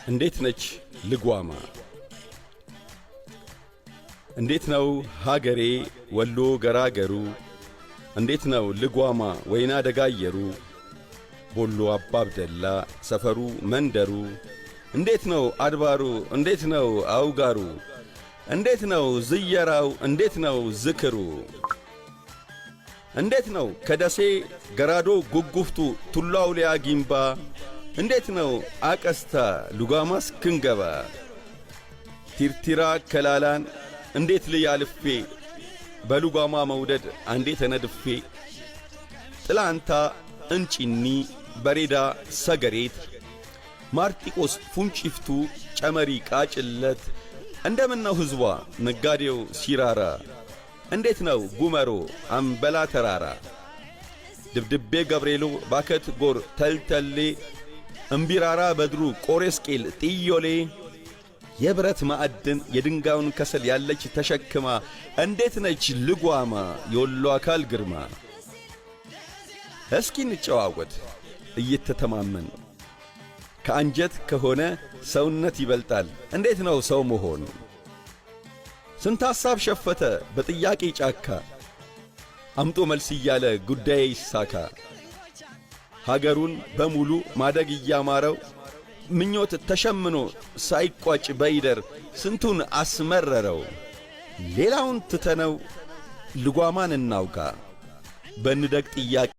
እንዴት ነች ልጓማ? እንዴት ነው ሀገሬ ወሎ ገራገሩ? እንዴት ነው ልጓማ ወይና ደጋየሩ? ቦሎ አባብደላ ሰፈሩ መንደሩ? እንዴት ነው አድባሩ? እንዴት ነው አውጋሩ? እንዴት ነው ዝየራው? እንዴት ነው ዝክሩ? እንዴት ነው ከደሴ ገራዶ ጉጉፍቱ ቱላው ሊያ ጊምባ? እንዴት ነው አቀስታ ሉጋማስ ክንገባ? ቲርቲራ ከላላን እንዴት ልያልፌ በሉጋማ መውደድ አንዴ ተነድፌ? ጥላንታ እንጪኒ በሬዳ ሰገሬት ማርጢቆስ ፉንጭፍቱ ጨመሪ ቃጭለት እንደምን ነው ሕዝቧ ነጋዴው ሲራራ? እንዴት ነው ጉመሮ አምበላ ተራራ? ድብድቤ ገብርኤሎ ባከት ጎር ተልተሌ እምቢራራ በድሩ ቆሬስቄል ጥዮሌ የብረት ማዕድን የድንጋዩን ከሰል ያለች ተሸክማ እንዴት ነች ልጓማ የወሎ አካል ግርማ? እስኪ እንጨዋወት እየተተማመን ከአንጀት ከሆነ ሰውነት ይበልጣል እንዴት ነው ሰው መሆን? ስንት ሐሳብ ሸፈተ በጥያቄ ጫካ አምጦ መልስ እያለ ጉዳዬ ይሳካ። ሀገሩን በሙሉ ማደግ እያማረው ምኞት ተሸምኖ ሳይቋጭ በይደር ስንቱን አስመረረው። ሌላውን ትተነው ልጓማን እናውጋ በንደግ ጥያቄ